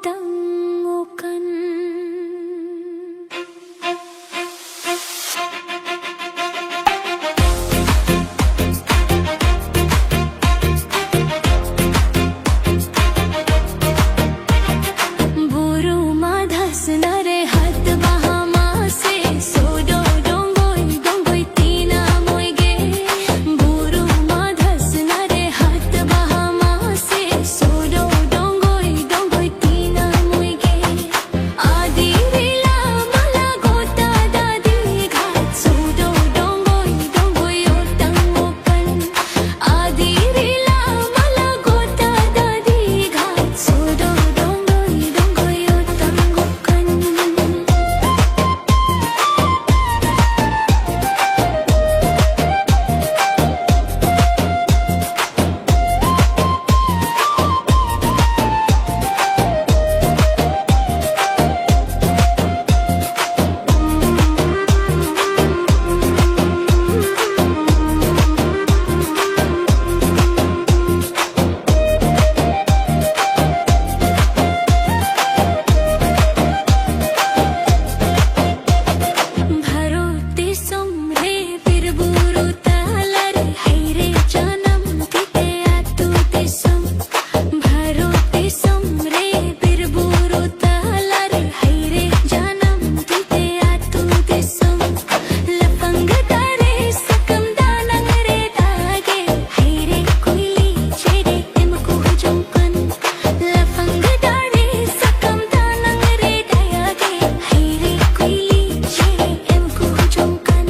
tangukan. Buru madhas nare hat bahama se sodo dongoi dongoi tina moige. Buru madhas nare hat bahama se sodo dongoi dongoi tina moige. Adi rila mala gota dadi ghat sodo dongoi dongoi otangukan. Adi rila mala gota dadi ghat sodo dongoi dongoi otangukan. Bharote somre birburu talare haire janam tite atu tisam. Bharote somre birburu talare haire janam tite atu tisam. Lapang tare sakam danang re dage haire kuili chere emku hujungkan. Lapang tare sakam danang re dage haire kuili chere emku hujungkan.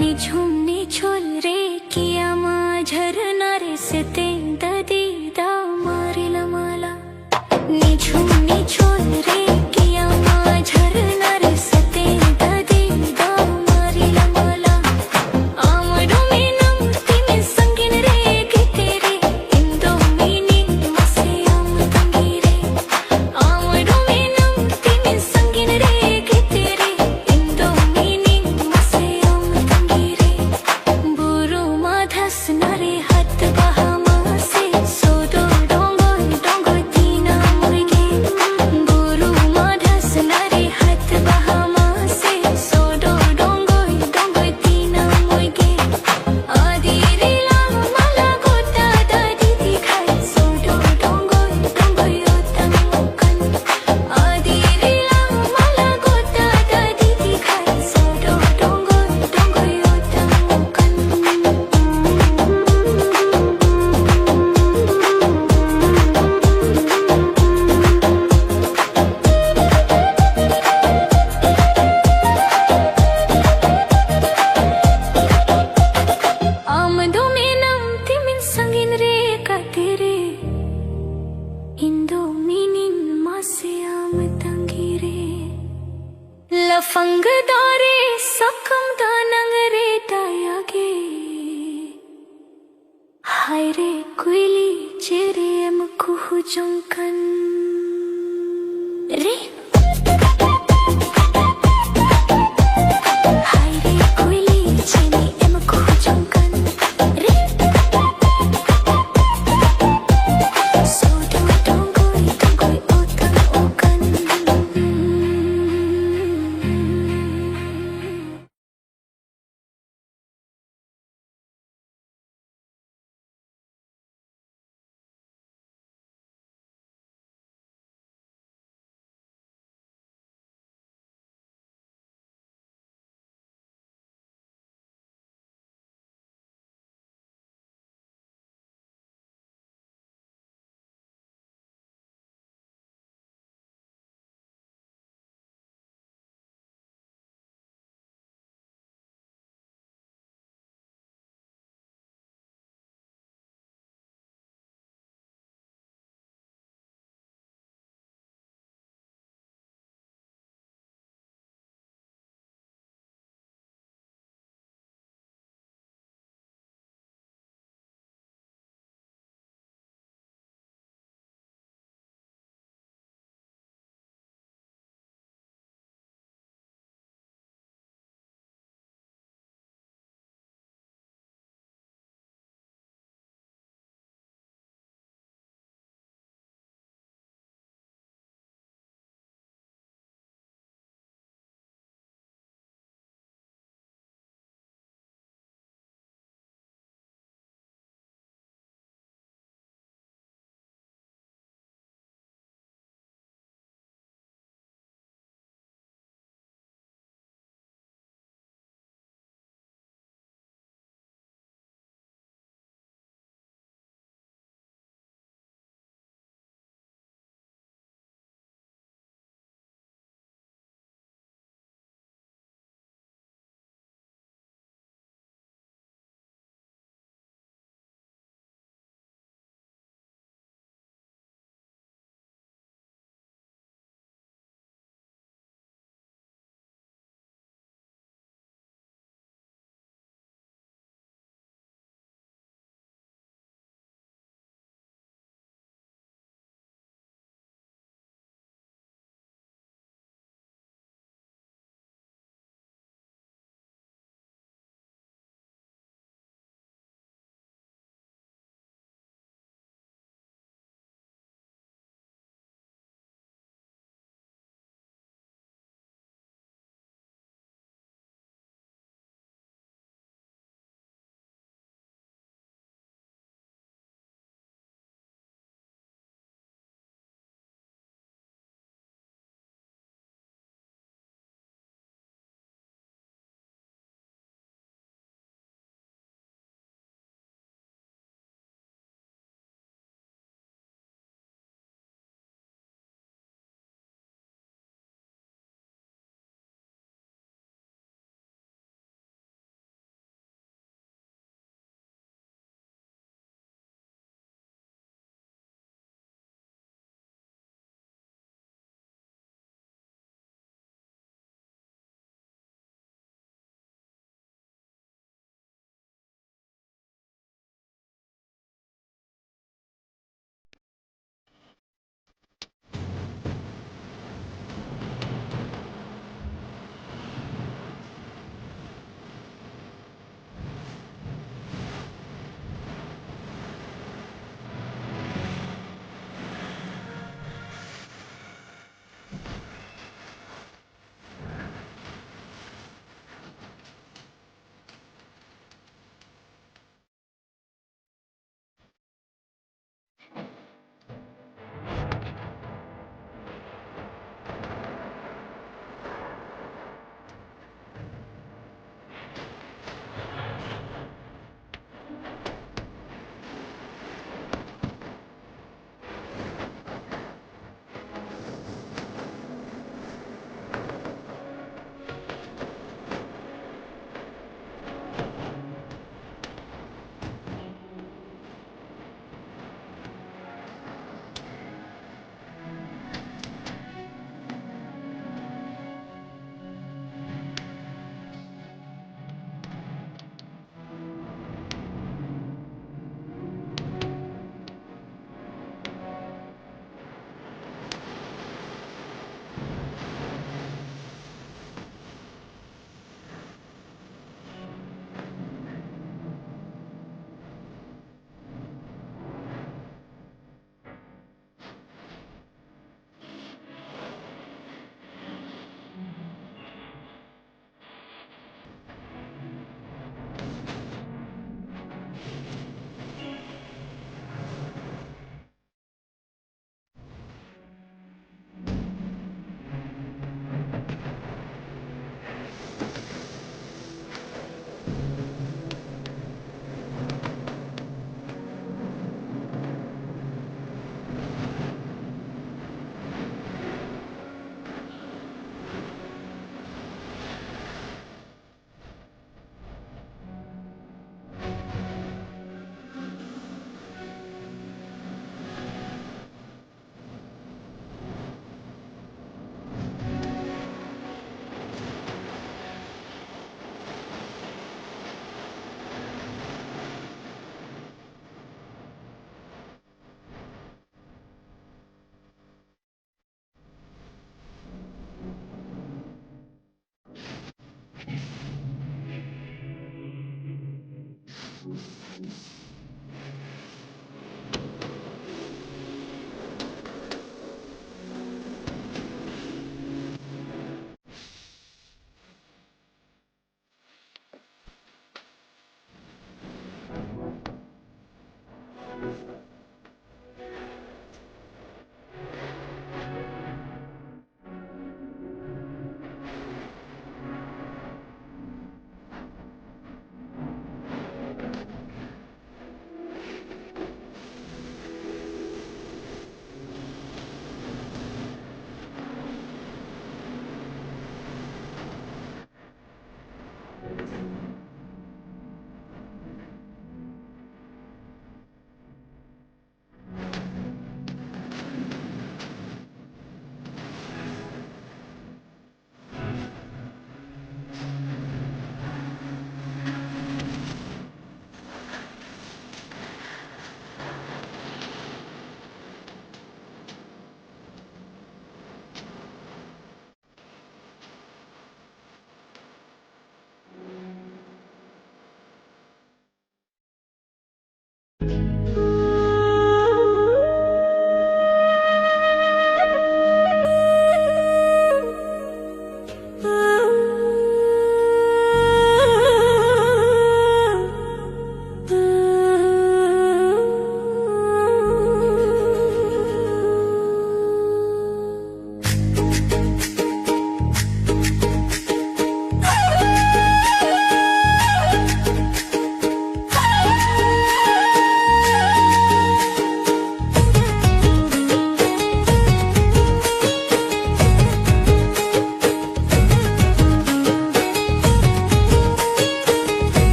निझुम निझोल रे किया मा झरना रे सते ददी दा मारिला माला. निझुम निझोल रे किया मा झरना रे सते ददी दा मारिला माला. आमडो मीनम तिमी संगीन रे गीते रे इंदो मीनी मसे आम तंगी रे. आमडो मीनम तिमी संगीन रे गीते रे इंदो मीनी मसे आम तंगी रे. Buru madhas nare hat bahama se sodo dongoi dongoi tina moige. Buru madhas nare hat bahama se sodo dongoi dongoi tina moige. Adi rila mala gota dadi dikhai sodo dongoi dongoi otangukan. Adi rila mala gota dadi dikhai sodo dongoi dongoi otangukan. Amdo menam timin sangin re katere indo minin mase am tangi re. Lafang dare sakam danang re dayage haire kuili chere emku hujungkan re.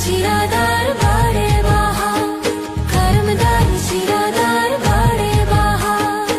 चिरादार बारे बहार कर्मदार चिरादार बारे बहार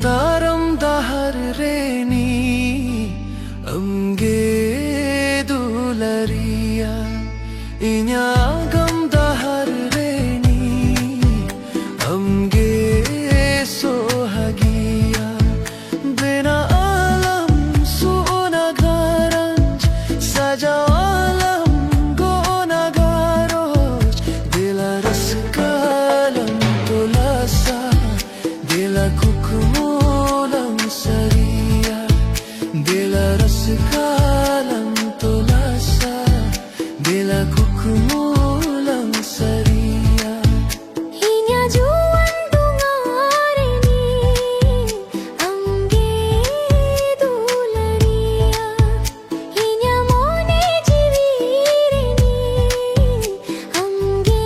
taram dahar reni amge dularia inya gam dahar reni amge sohagia bina alam suna gharanj saja alam gona garoj dila ras kalam tulasa dila kukmulang saria dila ras kalam tulasa dila kukmulang saria inya juan dungareni amge dularia inya mone jivireni amge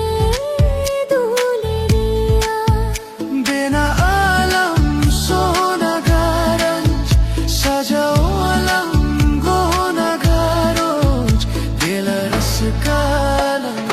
dularia bina alam sona garanj saja alam gona garoj dila ras kalam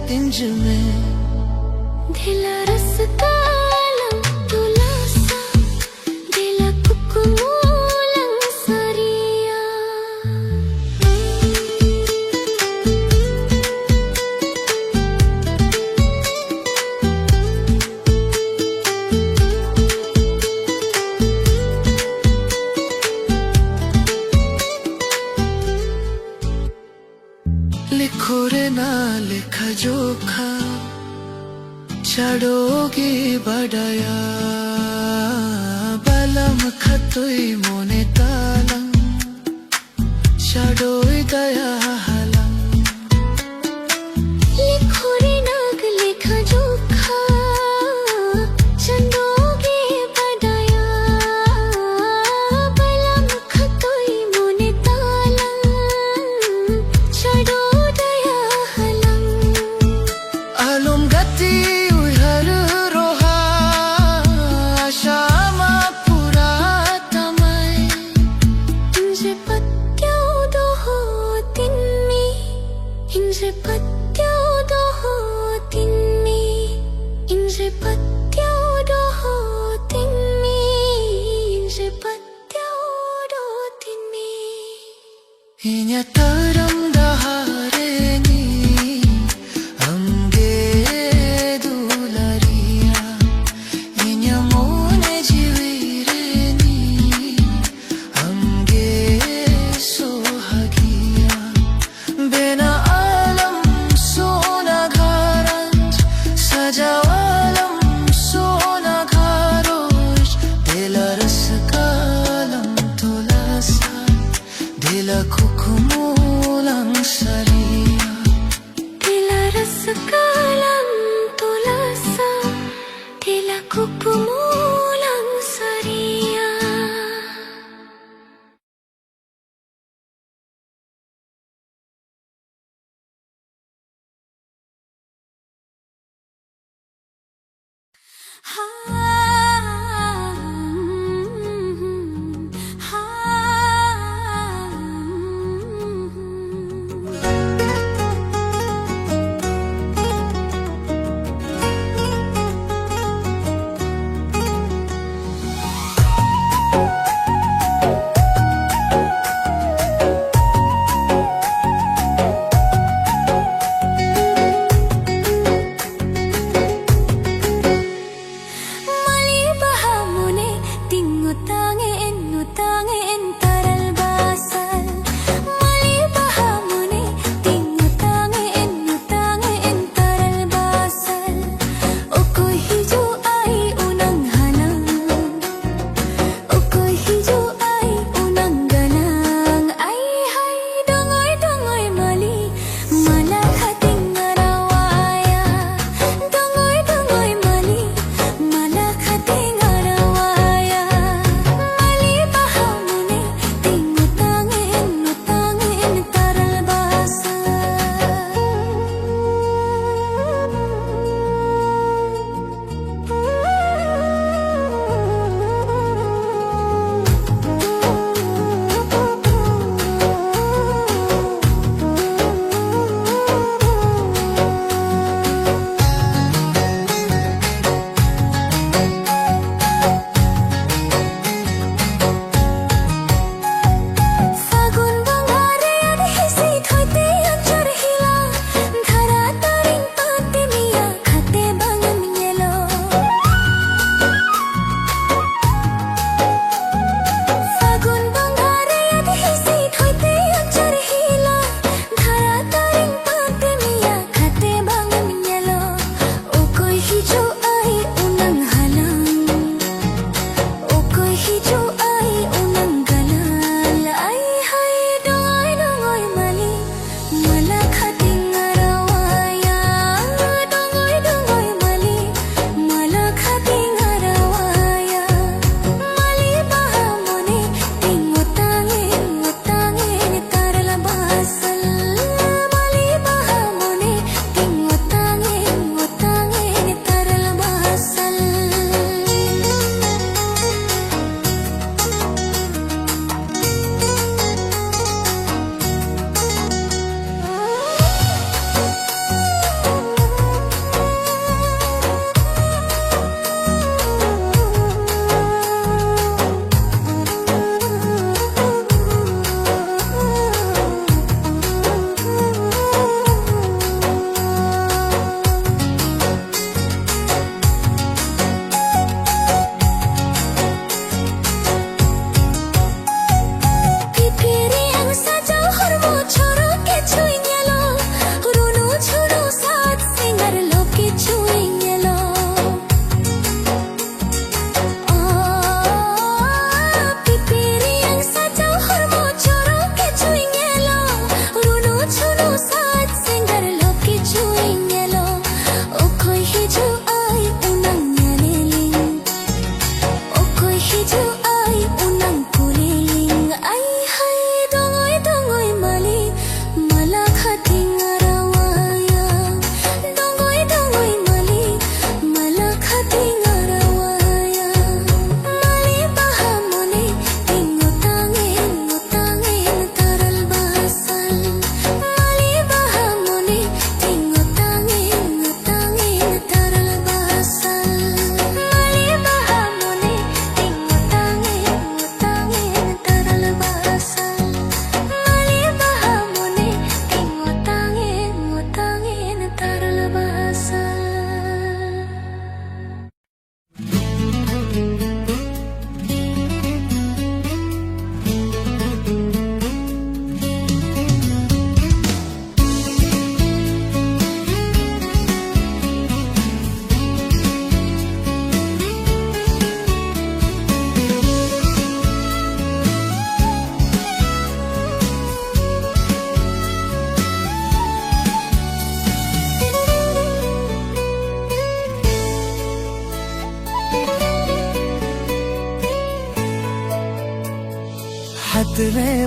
तिंज में दिला रस कालम तुलासा दिला कुकुमूलंग सरिया लिखो रे ना लिखा जोखा छाड़ोगी बड़ाया बलम खतुई मोने तालम छाड़ोई दया हलम लिखो रे नाग लेखा जोखा चंदोगे बडाया बलम खतोई मोने तालम चढ़ो दया हलम आलम गति उहर रोहा शामा पूरा तमय इंजे पत्त्यों दो हो तिन्नी इंजे पत्त्यों दो हो तिन्नी इंजे पत्त्यों दो हो तिन्नी इंजे पत्त्यों दो तिन्नी इन्या तरम दहारेनी amge dularia inya mone jivireni amge sohagia bena alam sona gharanj sajawalam sona gharosh dila ras kalam tulasa dila kukumulang sariya दिला रस कालम तुलासा दिला कुकुमूलंग सरिया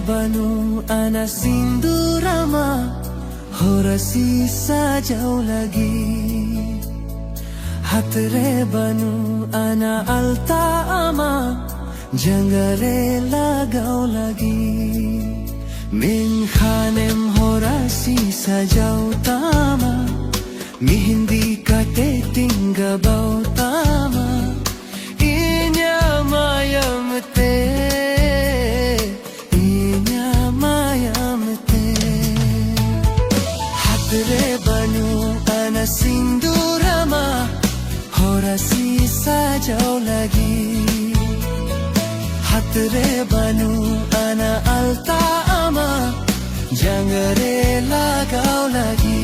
banu ana sindurama horasi sajau lagi hatre banu ana alta ama jangare lagau lagi min khanem horasi sajau tama mihindi kate tingga bau tama inya mayamte banu ana sindurama horasi sajau lagi hatre banu ana alta ama jangare lagau lagi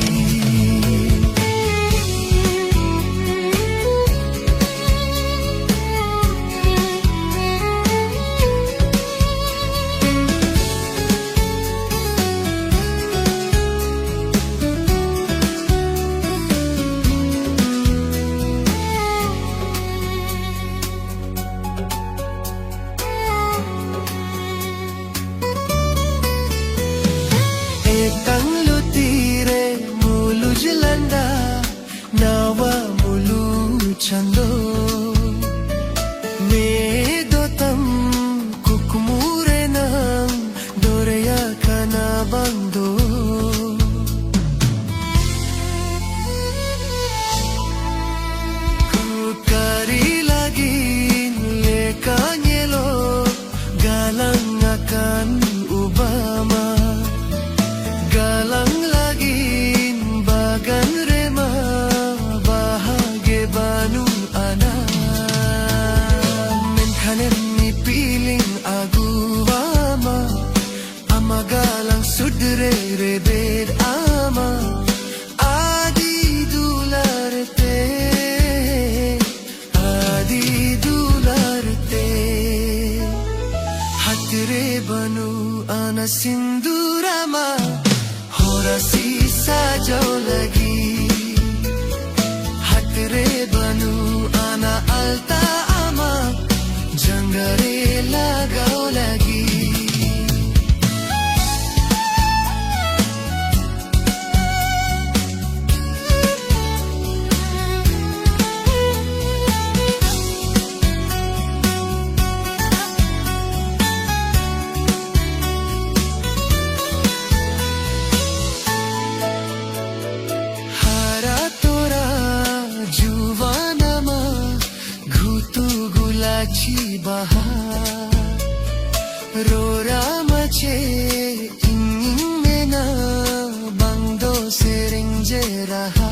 Ekang lutire mulu jelanda nawa mulu chando medotam kukumure nang doreya kana bando kukari lagi lekanyelo galang akan ubama galang lagin bagan rema bahage banu ana menkhanem ni piling aguama ama galang sudre rebed ama adi dularte hatre banu ana sindurama horasi sajau lagi hatre banu ana alta ama jangare lagau lagi bahar rora mace ingin mena bangdo sering jeraha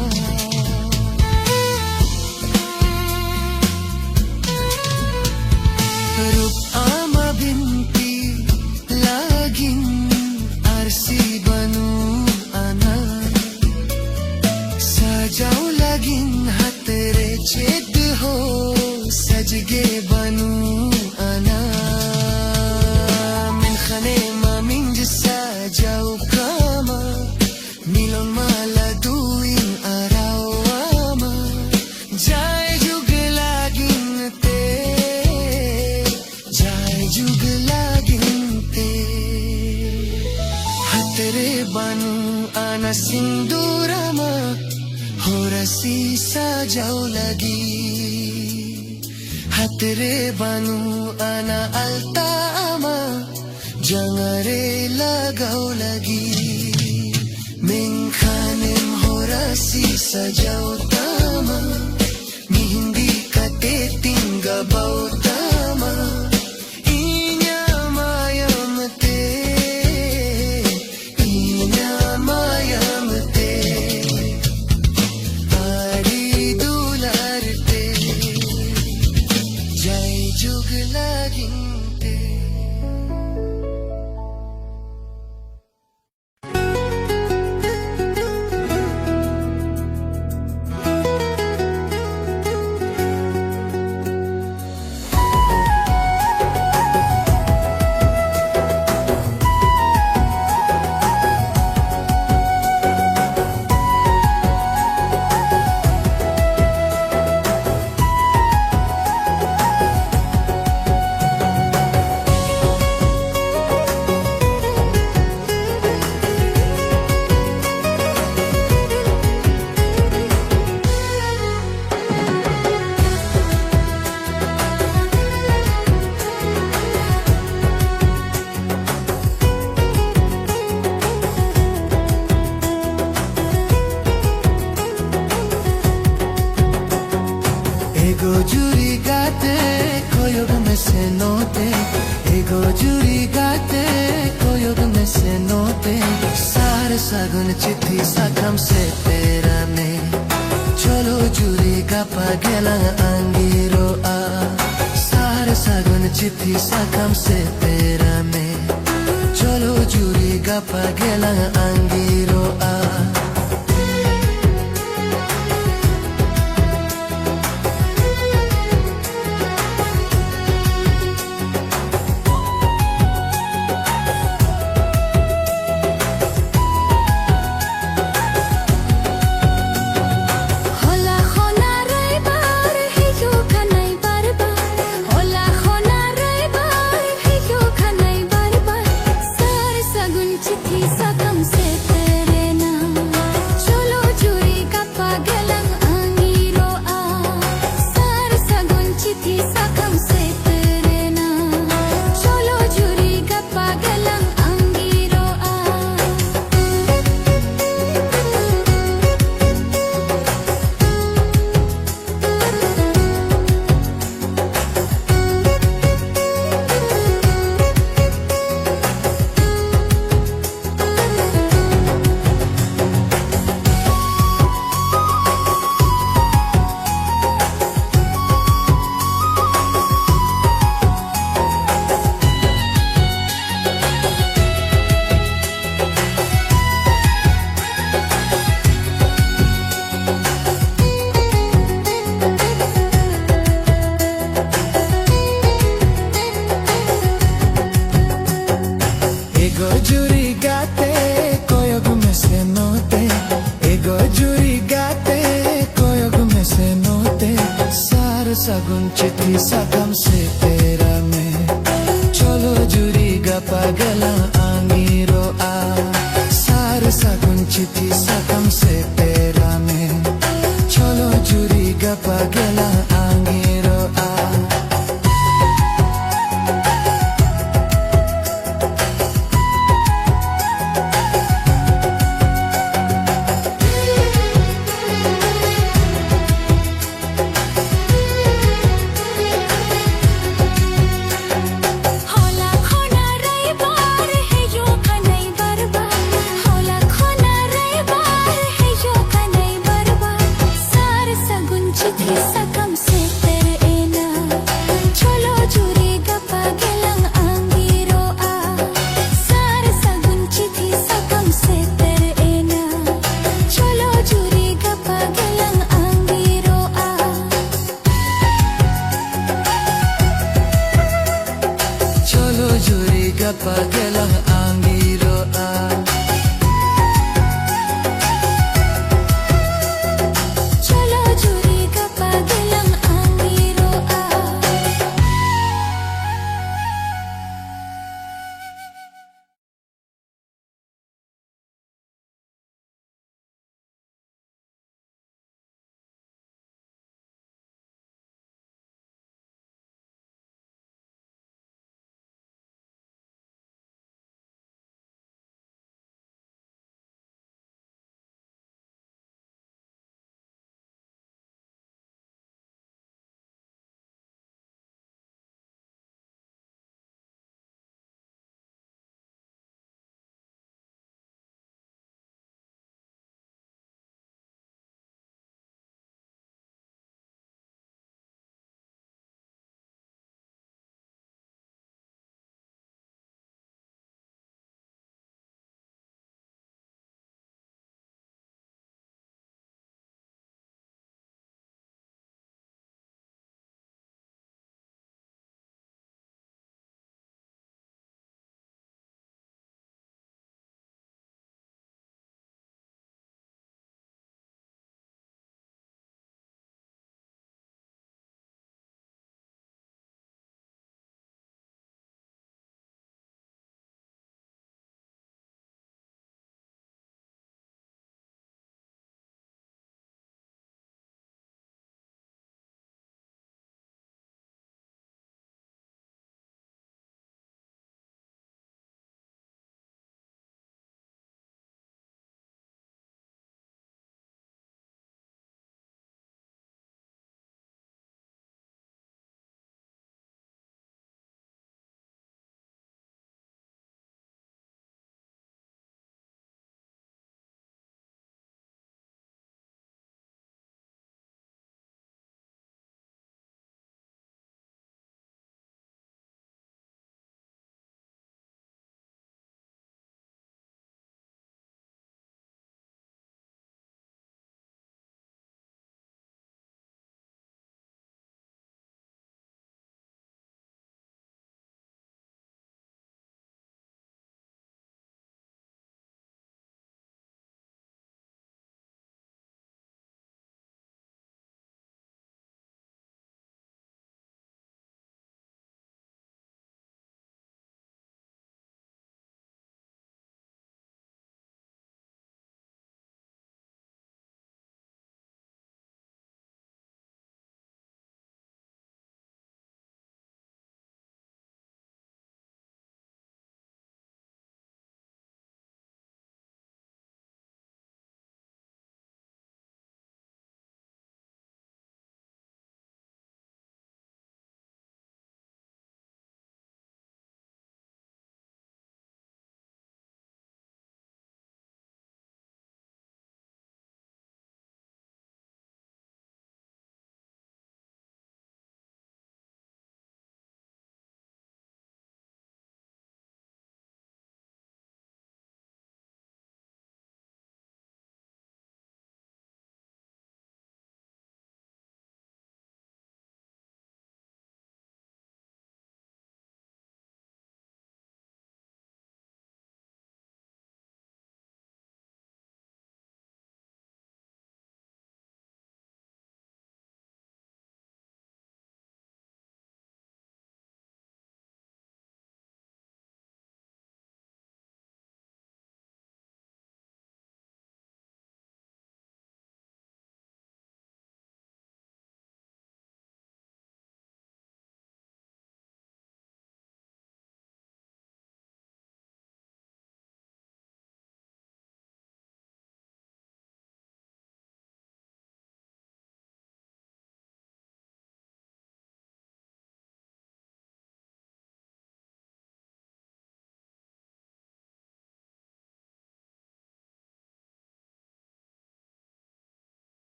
rup ama binti lagin arsi banu ana sajau lagin hatre ched ho sajge banu ana min khane ma min sajau kama milon mala duin arawama jai jug lagin te hatre banu ana sindurama horasi sajau lagi hatre banu ana alta ama jangare lagau lagi menkhanem horasi sajau tama mihindi kate tingga bau tama inya mayamte adi dularte jai jug lagin te सागुन चिट्ठी साकम से तेरा में चलो जुरी का पागेला अंगीरो आ सार सागुन चिट्ठी साकम से तेरा में चलो जुरी का पागेला अंगीरो आ Ego giurigate koyogume se note Ego giurigate koyogume se note Sar sagun chithi sakam se tera mein Cholo juriga pagala